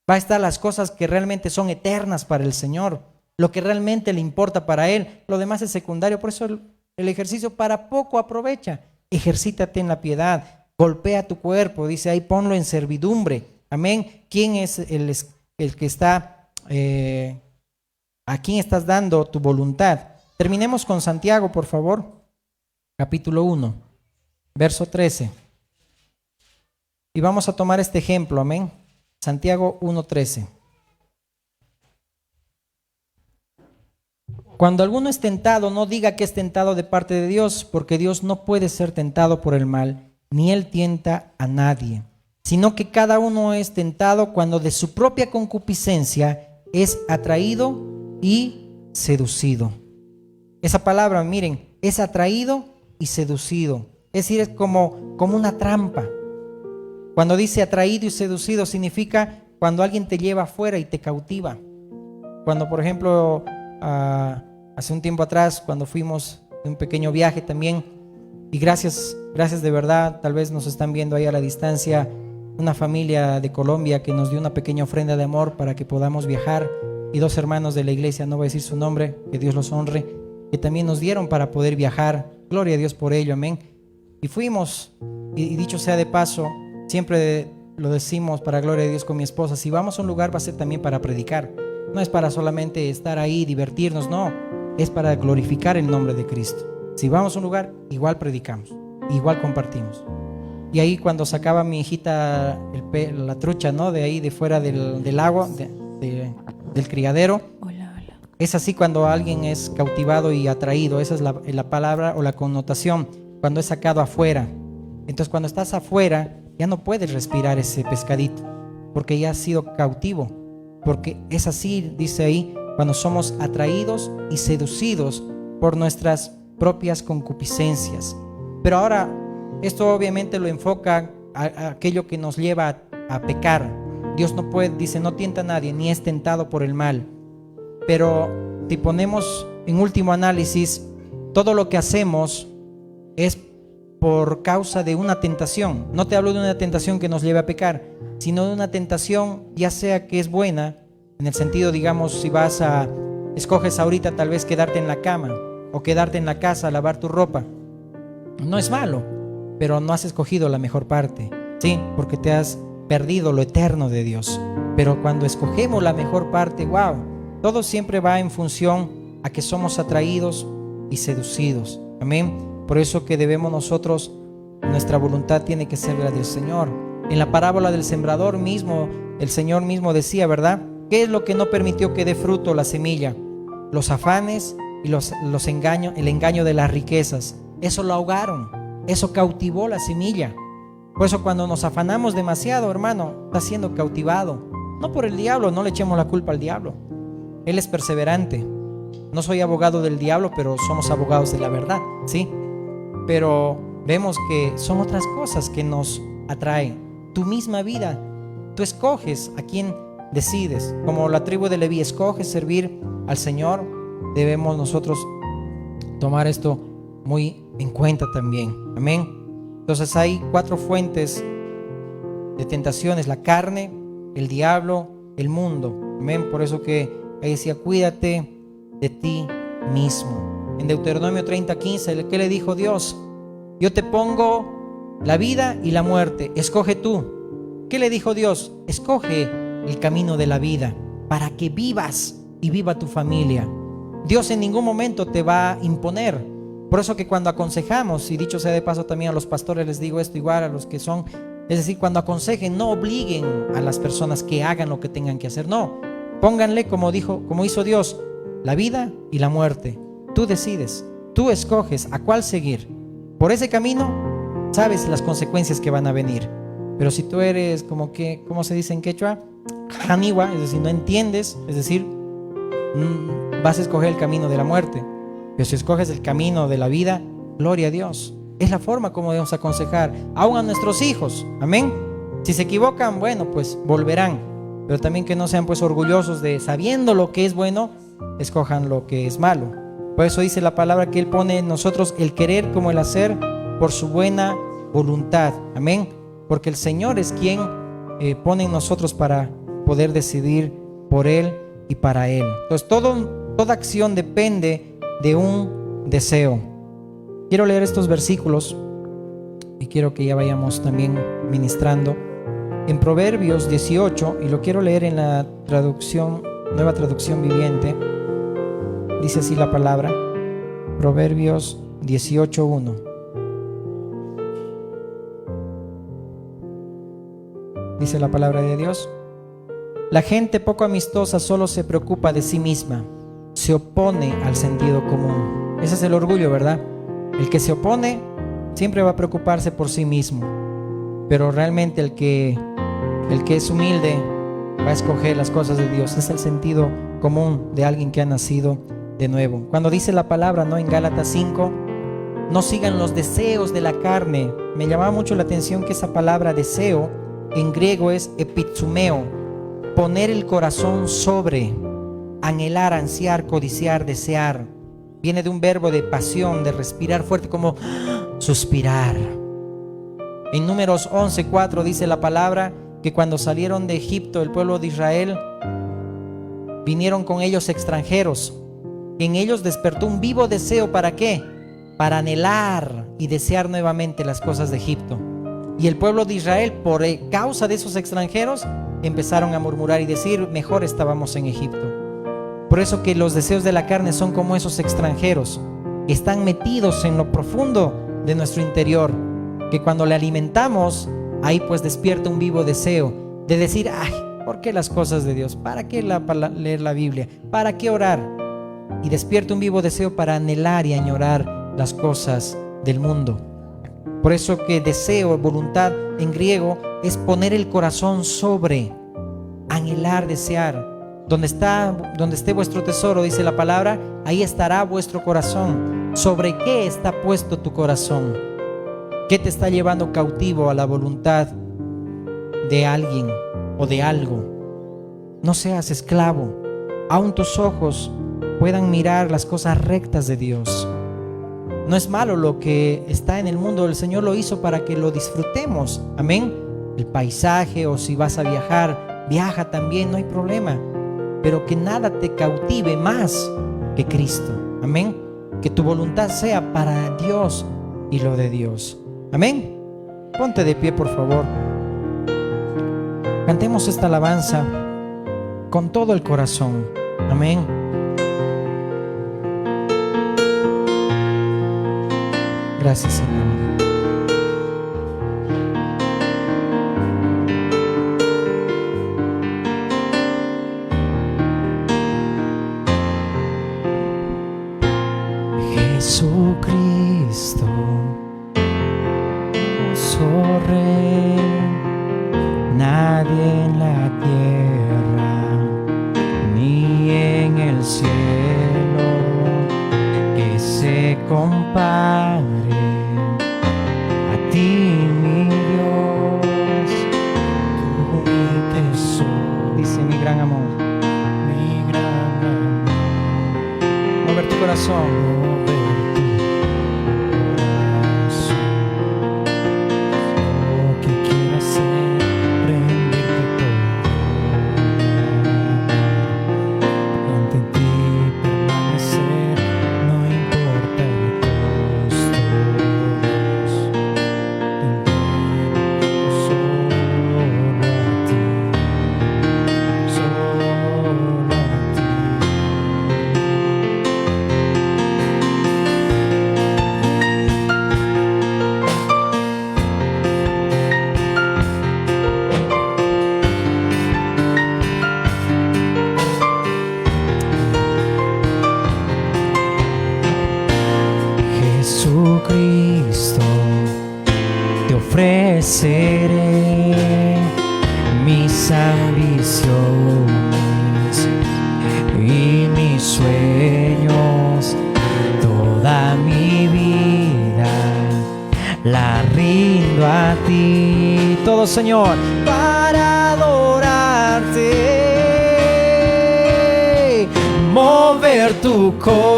Va a estar las cosas que realmente son eternas para el Señor, lo que realmente le importa para Él. Lo demás es secundario. Por eso el ejercicio para poco aprovecha. Ejercítate en la piedad, golpea tu cuerpo, dice ahí, ponlo en servidumbre. Amén. ¿Quién es el que está, a quién estás dando tu voluntad? Terminemos con Santiago, por favor. Capítulo 1, verso 13. Y vamos a tomar este ejemplo, amén. Santiago 1:13. Cuando alguno es tentado, no diga que es tentado de parte de Dios, porque Dios no puede ser tentado por el mal, ni Él tienta a nadie, sino que cada uno es tentado cuando de su propia concupiscencia es atraído y seducido. Esa palabra, miren, es atraído y seducido. Es decir, es como una trampa. Cuando dice atraído y seducido, significa cuando alguien te lleva afuera y te cautiva. Cuando, por ejemplo, hace un tiempo atrás, cuando fuimos de un pequeño viaje también, y gracias de verdad, tal vez nos están viendo ahí a la distancia, una familia de Colombia que nos dio una pequeña ofrenda de amor para que podamos viajar, y 2 hermanos de la iglesia, no voy a decir su nombre, que Dios los honre, que también nos dieron para poder viajar. Gloria a Dios por ello, amén. Y fuimos, y dicho sea de paso, siempre lo decimos para gloria de Dios con mi esposa, si vamos a un lugar va a ser también para predicar. No es para solamente estar ahí, divertirnos, no, es para glorificar el nombre de Cristo. Si vamos a un lugar, igual predicamos, igual compartimos. Y ahí cuando sacaba mi hijita la trucha, ¿no? De ahí, de fuera del agua, del criadero. Hola. Es así cuando alguien es cautivado y atraído. Esa es la palabra o la connotación, cuando es sacado afuera. Entonces cuando estás afuera, ya no puedes respirar ese pescadito, porque ya has sido cautivo. Porque es así, dice ahí, cuando somos atraídos y seducidos por nuestras propias concupiscencias. Pero ahora, esto obviamente lo enfoca a aquello que nos lleva a pecar. Dios no puede, dice, no tienta a nadie, ni es tentado por el mal. Pero si ponemos en último análisis, todo lo que hacemos es por causa de una tentación. No te hablo de una tentación que nos lleve a pecar, sino de una tentación, ya sea que es buena, en el sentido, digamos, si escoges ahorita tal vez quedarte en la cama o quedarte en la casa a lavar tu ropa. No es malo, pero no has escogido la mejor parte, ¿sí? Porque te has perdido lo eterno de Dios. Pero cuando escogemos la mejor parte, wow, todo siempre va en función a que somos atraídos y seducidos. Amén. Por eso que debemos nosotros, nuestra voluntad tiene que ser la del Señor. En la parábola del sembrador mismo, el Señor mismo decía, ¿verdad? ¿Qué es lo que no permitió que dé fruto la semilla? Los afanes y los engaños, el engaño de las riquezas. Eso lo ahogaron, eso cautivó la semilla. Por eso cuando nos afanamos demasiado, hermano, está siendo cautivado. No por el diablo, no le echemos la culpa al diablo. Él es perseverante. No soy abogado del diablo, pero somos abogados de la verdad, ¿sí? Pero vemos que son otras cosas que nos atraen. Tu misma vida, tú escoges a quién decides. Como la tribu de Leví escoge servir al Señor, debemos nosotros tomar esto muy en cuenta también. Amén. Entonces hay 4 fuentes de tentaciones: la carne, el diablo, el mundo. Amén. Por eso que ahí decía, cuídate de ti mismo. En Deuteronomio 30:15, ¿qué le dijo Dios? Yo te pongo la vida y la muerte, escoge tú. ¿Qué le dijo Dios? Escoge el camino de la vida para que vivas y viva tu familia. Dios en ningún momento te va a imponer. Por eso que cuando aconsejamos, y dicho sea de paso también a los pastores les digo esto, igual a los que son, es decir, cuando aconsejen, no obliguen a las personas que hagan lo que tengan que hacer, no, pónganle como hizo Dios, la vida y la muerte. Tú decides, tú escoges a cuál seguir. Por ese camino sabes las consecuencias que van a venir. Pero si tú eres como que, ¿cómo se dice en quechua? Janiwa, es decir, no entiendes, es decir, vas a escoger el camino de la muerte. Pero si escoges el camino de la vida, gloria a Dios. Es la forma como debemos aconsejar, aún a nuestros hijos. Amén. Si se equivocan, bueno, pues volverán. Pero también que no sean pues orgullosos de, sabiendo lo que es bueno, escojan lo que es malo. Por eso dice la palabra que Él pone en nosotros el querer como el hacer por su buena voluntad. Amén. Porque el Señor es quien pone en nosotros para poder decidir por Él y para Él. Entonces toda acción depende de un deseo. Quiero leer estos versículos y quiero que ya vayamos también ministrando en Proverbios 18, y lo quiero leer en la nueva traducción viviente. Dice así la palabra, Proverbios 18:1. Dice la palabra de Dios: la gente poco amistosa solo se preocupa de sí misma. se opone al sentido común. Ese es el orgullo, ¿verdad? El que se opone siempre va a preocuparse por sí mismo, pero realmente el que es humilde va a escoger las cosas de Dios. Es el sentido común de alguien que ha nacido de nuevo. Cuando dice la palabra, ¿no?, en Gálatas 5, no sigan los deseos de la carne. Me llamaba mucho la atención que esa palabra deseo en griego es epitsumeo, poner el corazón sobre, anhelar, ansiar, codiciar, desear. Viene de un verbo de pasión, de respirar fuerte, como suspirar. En Números 11:4 dice la palabra que cuando salieron de Egipto el pueblo de Israel, vinieron con ellos extranjeros. En ellos despertó un vivo deseo, ¿para qué? Para anhelar y desear nuevamente las cosas de Egipto. Y el pueblo de Israel, por causa de esos extranjeros, empezaron a murmurar y decir, mejor estábamos en Egipto. Por eso que los deseos de la carne son como esos extranjeros, que están metidos en lo profundo de nuestro interior, que cuando le alimentamos, ahí pues despierta un vivo deseo de decir, ay, ¿por qué las cosas de Dios? ¿Para qué leer la Biblia? ¿Para qué orar? Y despierta un vivo deseo para anhelar y añorar las cosas del mundo. Por eso que deseo, voluntad en griego, es poner el corazón sobre, anhelar, desear. Donde esté vuestro tesoro, dice la palabra, ahí estará vuestro corazón. ¿Sobre qué está puesto tu corazón? ¿Qué te está llevando cautivo a la voluntad de alguien o de algo? No seas esclavo. Aun tus ojos puedan mirar las cosas rectas de Dios. No es malo lo que está en el mundo, el Señor lo hizo para que lo disfrutemos. Amén. El paisaje, o si vas a viajar, viaja también, no hay problema. Pero que nada te cautive más que Cristo. Amén. Que tu voluntad sea para Dios y lo de Dios. Amén. Ponte de pie, por favor. Cantemos esta alabanza con todo el corazón. Amén. Gracias, Señor. Jesucristo, oh Rey, nadie en la tierra ni en el cielo que se compare a ti, mi Dios, tú mi tesoro, dice mi gran amor, mover tu corazón. Jesucristo, te ofreceré mis ambiciones y mis sueños, toda mi vida la rindo a ti. Todo, Señor, para adorarte, mover tu corazón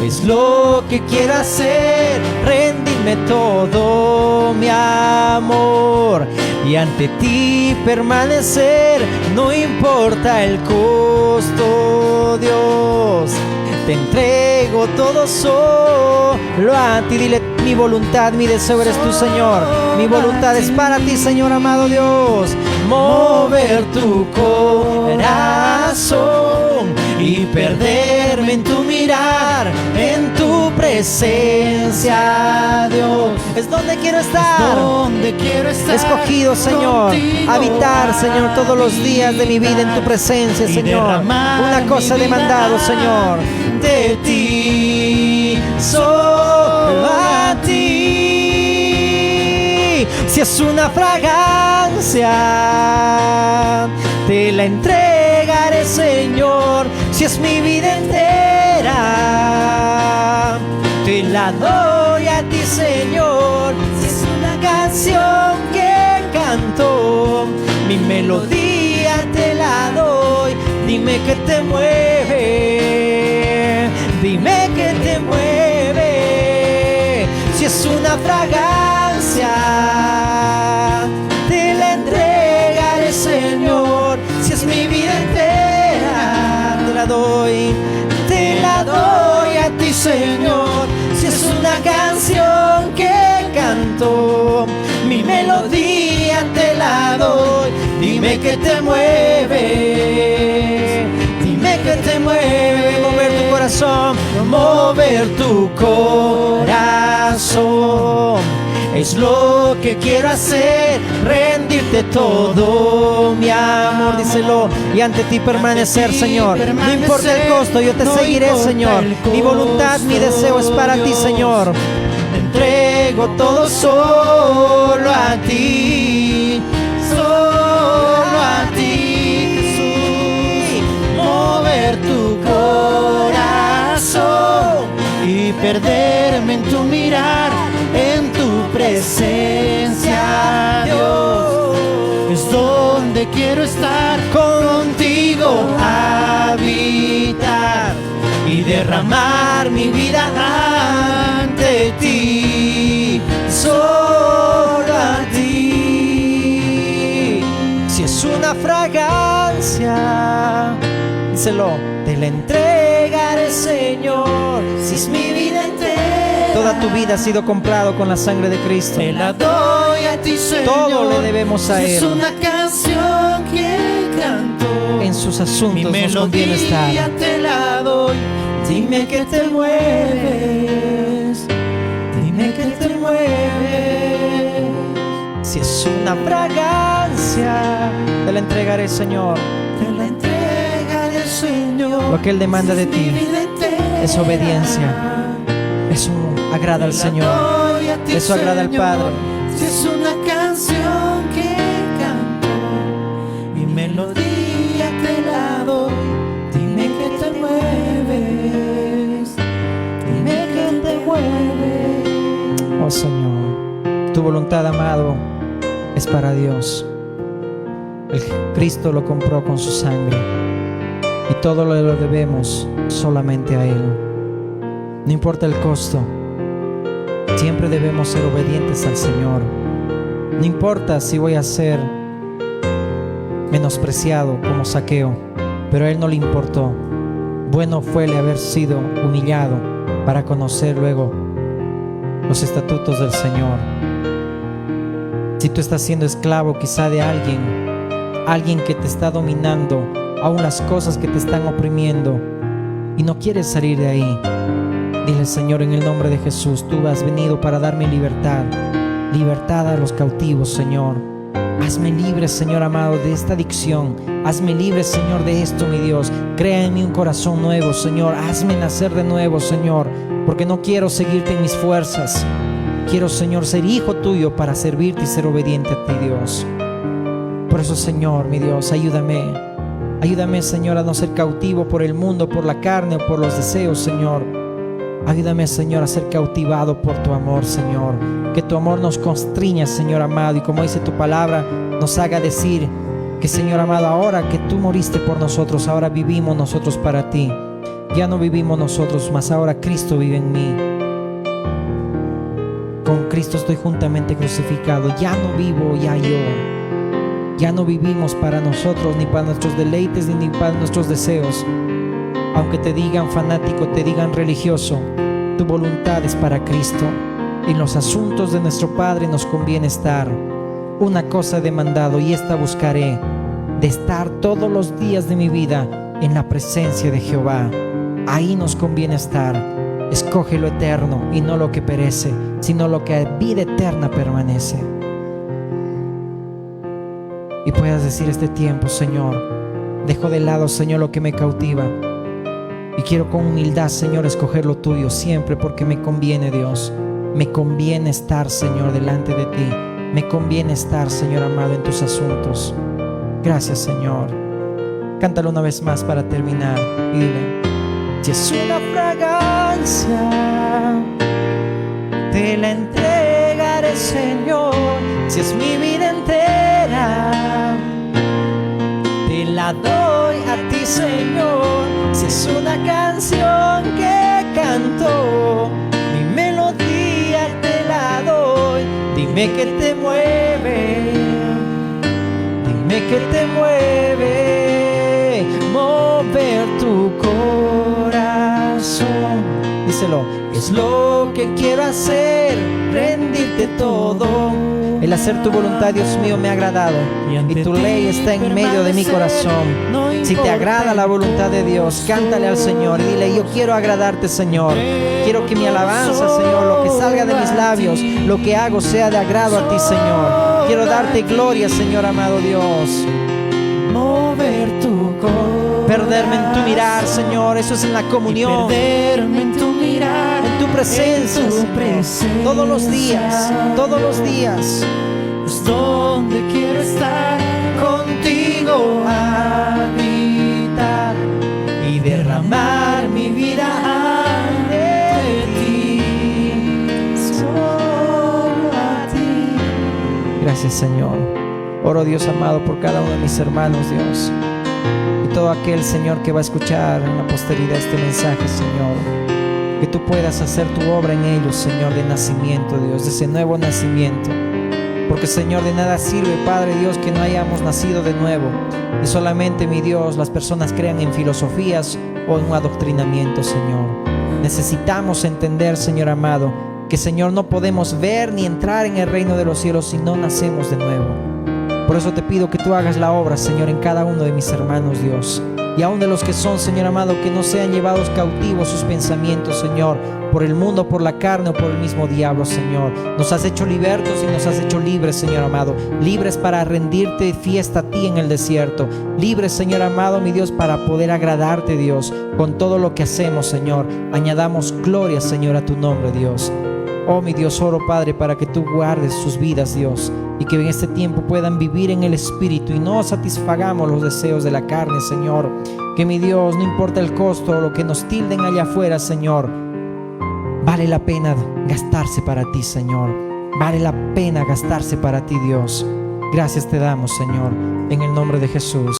es lo que quiero hacer, rendirme todo mi amor y ante ti permanecer, no importa el costo, Dios, te entrego todo solo a ti. Dile, mi voluntad, mi deseo eres tú, Señor, mi voluntad es para ti, Señor amado Dios, mover tu corazón y perderme en tu mirar, en tu presencia, Dios, es donde quiero quiero estar. Escogido, Señor, habitar, Señor, todos los días de mi vida en tu presencia, Señor. Una cosa he demandado, Señor, de ti, solo a ti. Si es una fragancia, te la entregaré, Señor. Si es mi vida entera, te la doy a ti, Señor. Si es una canción que canto, mi melodía te la doy. Dime qué te mueve, dime qué te mueve. Si es una fragancia, te la entregaré, Señor. Si es mi vida entera, te la doy a ti, Señor. Si es una canción que canto, mi melodía te la doy. Dime qué te mueve, dime qué te mueve. Mover tu corazón, mover tu corazón. Es lo que quiero hacer, rendirte todo, mi amor, díselo, y ante ti permanecer, Señor. No importa el costo, yo te seguiré, Señor. Mi voluntad, mi deseo es para ti, Señor. Me entrego todo solo a ti, solo a ti, Jesús. Mover tu corazón y perderme en tu mirar, en tu presencia, Dios, es donde quiero estar, contigo habitar y derramar mi vida ante ti, solo a ti. Si es una fragancia, díselo, te la entregaré, Señor. Si es mi vida entera, toda tu vida ha sido comprado con la sangre de Cristo. Te la doy a ti, Señor. Todo le debemos a Él. Es una canción que canto. En sus asuntos nos conviene estar. Mi melodía te la doy. Dime que te mueves. Dime que te mueves. Si es una fragancia, te la entregaré, Señor. Te la entregaré, Señor. Lo que Él demanda de ti es obediencia. Eso agrada al Señor, eso agrada al Padre. Si es una canción que canto, mi melodía te la doy. Dime que te mueves, dime que te mueves. Oh Señor, tu voluntad, amado, es para Dios. El Cristo lo compró con su sangre y todo lo debemos solamente a Él. No importa el costo, siempre debemos ser obedientes al Señor. No importa si voy a ser menospreciado como Zaqueo, pero a Él no le importó. Bueno fue el haber sido humillado para conocer luego los estatutos del Señor. Si tú estás siendo esclavo quizá de alguien que te está dominando, aún las cosas que te están oprimiendo, y no quieres salir de ahí, dile: Señor, en el nombre de Jesús, tú has venido para darme libertad, libertad a los cautivos, Señor. Hazme libre, Señor amado, de esta adicción. Hazme libre, Señor, de esto, mi Dios. Crea en mí un corazón nuevo, Señor. Hazme nacer de nuevo, Señor, porque no quiero seguirte en mis fuerzas. Quiero, Señor, ser hijo tuyo para servirte y ser obediente a ti, Dios. Por eso, Señor, mi Dios, ayúdame. Ayúdame, Señor, a no ser cautivo por el mundo, por la carne o por los deseos, Señor. Ayúdame, Señor, a ser cautivado por tu amor, Señor. Que tu amor nos constriña, Señor amado, y como dice tu palabra, nos haga decir que, Señor amado, ahora que tú moriste por nosotros, ahora vivimos nosotros para ti. Ya no vivimos nosotros, mas ahora Cristo vive en mí. Con Cristo estoy juntamente crucificado. Ya no vivo, ya yo. Ya no vivimos para nosotros, ni para nuestros deleites, ni para nuestros deseos. Aunque te digan fanático, te digan religioso, tu voluntad es para Cristo. En los asuntos de nuestro Padre nos conviene estar. Una cosa he demandado y esta buscaré, de estar todos los días de mi vida en la presencia de Jehová. Ahí nos conviene estar. Escoge lo eterno y no lo que perece. sino lo que a vida eterna permanece. Y puedas decir este tiempo: Señor, dejo de lado, Señor, lo que me cautiva, y quiero con humildad, Señor, escoger lo tuyo siempre, porque me conviene, Dios. Me conviene estar, Señor, delante de ti. Me conviene estar, Señor amado, en tus asuntos. Gracias, Señor. Cántalo una vez más para terminar y dile: si es una fragancia, te la entregaré, Señor. Si es mi vida entera, te la doy a ti, Señor. Si es una canción que canto, mi melodía te la doy. Dime qué te mueve, dime qué te mueve mover tu corazón. Díselo: es lo que quiero hacer, rendirte todo. El hacer tu voluntad, Dios mío, me ha agradado, y tu ley está en medio de mi corazón. Si te agrada la voluntad de Dios, cántale al Señor y dile: yo quiero agradarte, Señor. Quiero que mi alabanza, Señor, lo que salga de mis labios, lo que hago sea de agrado a ti, Señor. Quiero darte gloria, Señor amado Dios. Mover tu corazón, perderme en tu mirar, Señor. Eso es en la comunión, perderme en tu mirar, en tu presencia, en tu presencia. todos los días, todos los días. Es donde quiero estar, contigo habitar y derramar mi vida ante ti, solo a ti. Gracias, Señor. Oro, Dios amado, por cada uno de mis hermanos, Dios, y todo aquel, Señor, que va a escuchar en la posteridad este mensaje, Señor. Que tú puedas hacer tu obra en ellos, Señor, de nacimiento, Dios, de ese nuevo nacimiento. Porque, Señor, de nada sirve, Padre Dios, que no hayamos nacido de nuevo y solamente, mi Dios, las personas crean en filosofías o en un adoctrinamiento, Señor. Necesitamos entender, Señor amado, que, Señor, no podemos ver ni entrar en el reino de los cielos si no nacemos de nuevo. Por eso te pido que tú hagas la obra, Señor, en cada uno de mis hermanos, Dios. Y aún de los que son, Señor amado, que no sean llevados cautivos sus pensamientos, Señor, por el mundo, por la carne o por el mismo diablo, Señor. Nos has hecho libertos y nos has hecho libres, Señor amado. Libres para rendirte fiesta a ti en el desierto. Libres, Señor amado, mi Dios, para poder agradarte, Dios, con todo lo que hacemos, Señor. Añadamos gloria, Señor, a tu nombre, Dios. Oh, mi Dios, oro, Padre, para que tú guardes sus vidas, Dios, y que en este tiempo puedan vivir en el Espíritu y no satisfagamos los deseos de la carne, Señor. Que, mi Dios, no importa el costo o lo que nos tilden allá afuera, Señor, vale la pena gastarse para ti, Señor. Vale la pena gastarse para ti, Dios. Gracias te damos, Señor, en el nombre de Jesús.